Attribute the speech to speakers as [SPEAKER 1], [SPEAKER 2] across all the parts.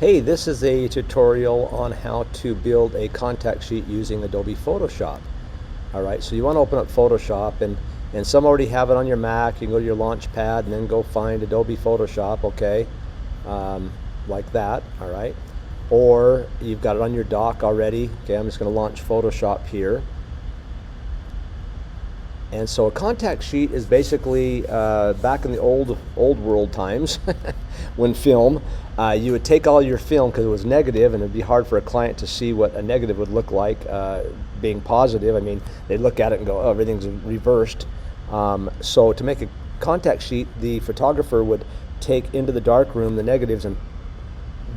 [SPEAKER 1] Hey, this is a tutorial on how to build a contact sheet using Adobe Photoshop. All right, so you want to open up Photoshop, and some already have it on your Mac. You can go to your Launchpad and then go find Adobe Photoshop, okay, like that, all right. Or you've got it on your dock already. Okay, I'm just going to launch Photoshop here. And so a contact sheet is basically back in the old world times when film, you would take all your film because it was negative, and it'd be hard for a client to see what a negative would look like being positive. I mean, they'd look at it and go, oh, everything's reversed. So to make a contact sheet, the photographer would take into the darkroom the negatives and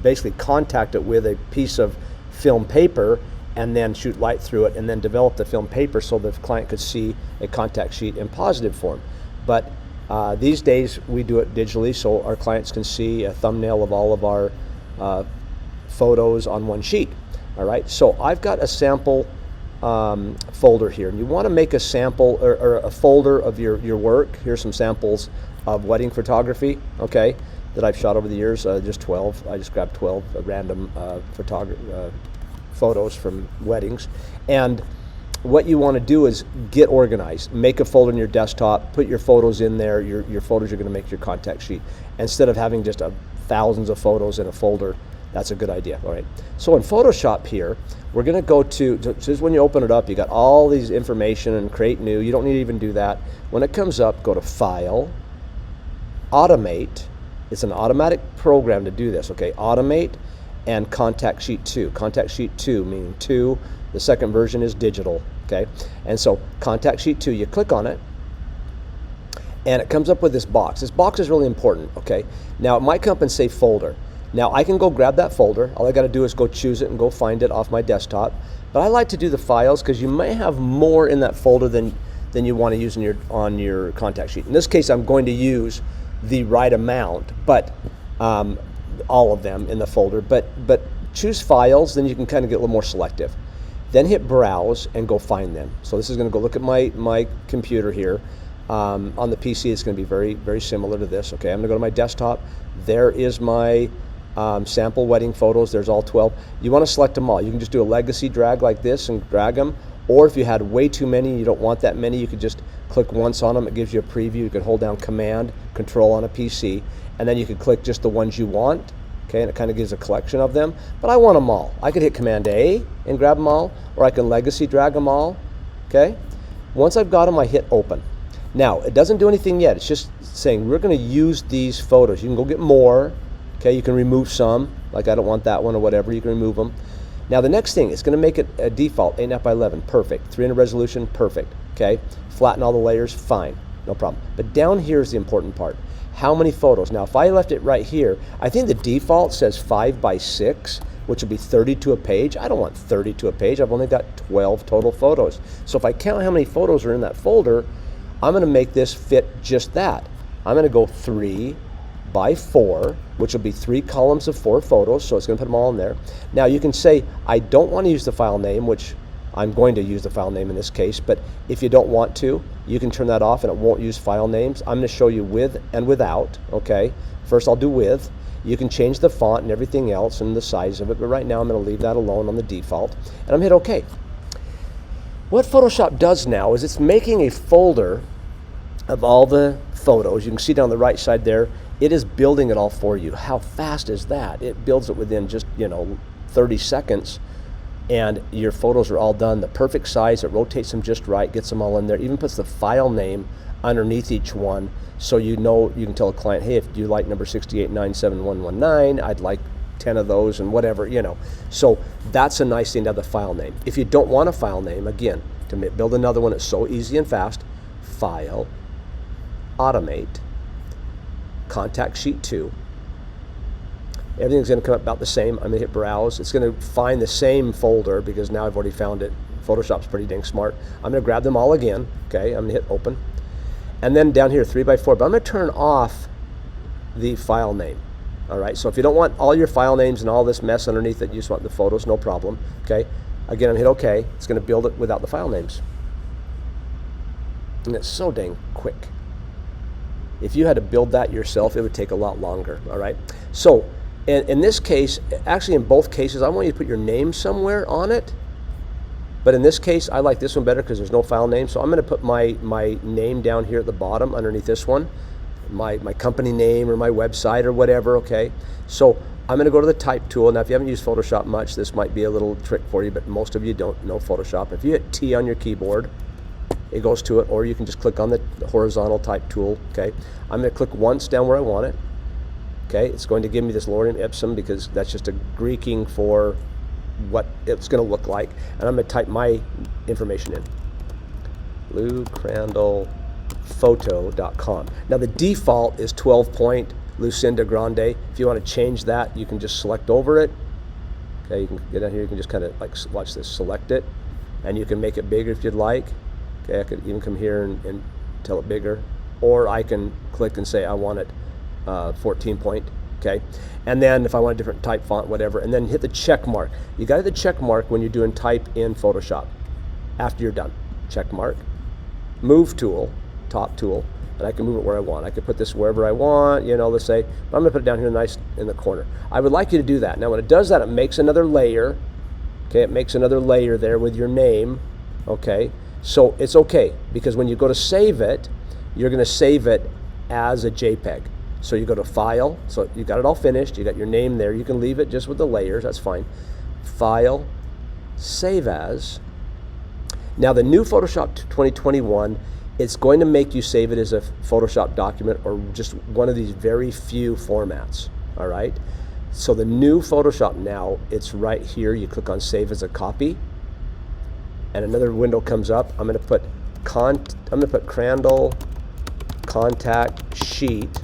[SPEAKER 1] basically contact it with a piece of film paper and then shoot light through it and then develop the film paper so the client could see a contact sheet in positive form. But these days we do it digitally so our clients can see a thumbnail of all of our photos on one sheet. All right, so I've got a sample folder here, and you want to make a sample or a folder of your work. Here's some samples of wedding photography, okay, that I've shot over the years, just 12. I just grabbed 12 random photos from weddings. And what you want to do is get organized. Make a folder in your desktop, put your photos in there, your photos are going to make your contact sheet. Instead of having just thousands of photos in a folder, that's a good idea. All right. So in Photoshop here, we're going to go to, this is when you open it up, you got all these information and create new. You don't need to even do that. When it comes up, go to File, Automate. It's an automatic program to do this, okay? Automate and Contact Sheet 2. Contact Sheet 2 meaning 2. The second version is digital, okay? And so Contact Sheet 2, you click on it, and it comes up with this box. This box is really important, okay? Now it might come up and say folder. Now I can go grab that folder. All I got to do is go choose it and go find it off my desktop. But I like to do the files because you may have more in that folder than you want to use on your contact sheet. In this case, I'm going to use the right amount, but all of them in the folder. But choose files, then you can kind of get a little more selective. Then hit browse and go find them. So this is going to go look at my computer here. On the PC, it's going to be very, very similar to this. Okay, I'm going to go to my desktop. There is my sample wedding photos. There's all 12. You want to select them all. You can just do a legacy drag like this and drag them. Or if you had way too many, you don't want that many, you could just click once on them. It gives you a preview. You could hold down Command, Control on a PC, and then you could click just the ones you want. Okay, and it kind of gives a collection of them. But I want them all. I could hit Command A and grab them all, or I can legacy drag them all. Okay, once I've got them, I hit Open. Now, it doesn't do anything yet. It's just saying we're going to use these photos. You can go get more. Okay, you can remove some, like I don't want that one or whatever. You can remove them. Now the next thing, it's going to make it a default 8.5 by 11, perfect. 300 resolution, perfect. Okay, flatten all the layers, fine, no problem. But down here is the important part. How many photos? Now if I left it right here, I think the default says 5 by 6, which would be 30 to a page. I don't want 30 to a page. I've only got 12 total photos. So if I count how many photos are in that folder, I'm going to make this fit just that. I'm going to go 3 by 4, which will be 3 columns of 4 photos, so it's going to put them all in there. Now you can say, I don't want to use the file name, which I'm going to use the file name in this case, but if you don't want to, you can turn that off and it won't use file names. I'm going to show you with and without, okay? First I'll do with. You can change the font and everything else and the size of it, but right now I'm going to leave that alone on the default, and I'm hit OK. What Photoshop does now is it's making a folder of all the photos. You can see down the right side there, it is building it all for you. How fast is that? It builds it within just 30 seconds, and your photos are all done the perfect size. It rotates them just right, gets them all in there, even puts the file name underneath each one, so you can tell a client, hey, if you like number 6897119, I'd like 10 of those and whatever, So that's a nice thing to have the file name. If you don't want a file name, again, to build another one, it's so easy and fast. File, Automate, Contact Sheet 2. Everything's going to come up about the same. I'm going to hit Browse. It's going to find the same folder because now I've already found it. Photoshop's pretty dang smart. I'm going to grab them all again. Okay, I'm going to hit Open. And then down here, 3 by 4. But I'm going to turn off the file name. All right, so if you don't want all your file names and all this mess underneath it, you just want the photos, no problem. Okay, again, I'm going to hit OK. It's going to build it without the file names. And it's so dang quick. If you had to build that yourself, it would take a lot longer. All right, so And in this case, actually in both cases, I want you to put your name somewhere on it. But in this case, I like this one better because there's no file name. So I'm going to put my name down here at the bottom underneath this one, my company name or my website or whatever, okay? So I'm going to go to the type tool. Now, if you haven't used Photoshop much, this might be a little trick for you, but most of you don't know Photoshop. If you hit T on your keyboard, it goes to it, or you can just click on the horizontal type tool, okay? I'm going to click once down where I want it, okay? It's going to give me this lorem ipsum because that's just a Greeking for what it's going to look like, and I'm going to type my information in. LouCrandallPhoto.com. Now the default is 12 point Lucinda Grande. If you want to change that, you can just select over it. Okay, you can get down here, you can just kind of like watch this, select it, and you can make it bigger if you'd like. Okay, I could even come here and tell it bigger, or I can click and say I want it 14 point. Okay, and then if I want a different type font, whatever, and then hit the check mark. You got to hit the check mark when you're doing type in Photoshop. After you're done, check mark, move tool, top tool, and I can move it where I want. I could put this wherever I want, you know, let's say, but I'm going to put it down here nice in the corner. I would like you to do that. Now when it does that, it makes another layer. Okay, it makes another layer there with your name. Okay, so it's okay because when you go to save it, you're going to save it as a JPEG. So you go to File, so you got it all finished, you got your name there, you can leave it just with the layers, that's fine. File, Save As. Now the new Photoshop 2021, it's going to make you save it as a Photoshop document or just one of these very few formats, all right? So the new Photoshop now, it's right here, you click on Save as a Copy, and another window comes up. I'm gonna put Crandall Contact Sheet.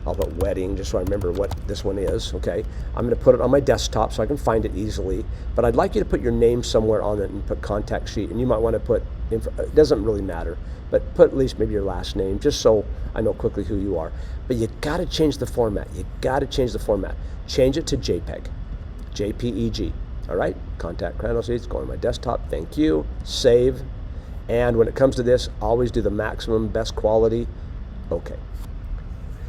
[SPEAKER 1] I'll put wedding just so I remember what this one is, okay? I'm going to put it on my desktop so I can find it easily, but I'd like you to put your name somewhere on it and put contact sheet, and you might want to put, it doesn't really matter, but put at least maybe your last name just so I know quickly who you are. But you got to change the format. You got to change the format. Change it to JPEG, JPEG, all right? Contact Crandall Sheets, go on my desktop, thank you, save, and when it comes to this, always do the maximum best quality, okay.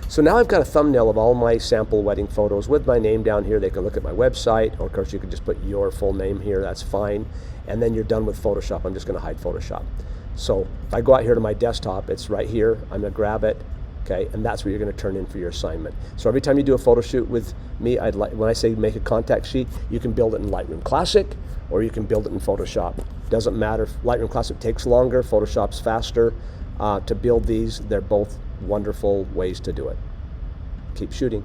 [SPEAKER 1] So now I've got a thumbnail of all my sample wedding photos with my name down here. They can look at my website, or of course you can just put your full name here, that's fine. And then you're done with Photoshop. I'm just gonna hide Photoshop. So if I go out here to my desktop, it's right here. I'm gonna grab it, okay, and that's what you're gonna turn in for your assignment. So every time you do a photo shoot with me, when I say make a contact sheet, you can build it in Lightroom Classic, or you can build it in Photoshop. Doesn't matter. Lightroom Classic takes longer, Photoshop's faster. To build these, they're both wonderful ways to do it. Keep shooting.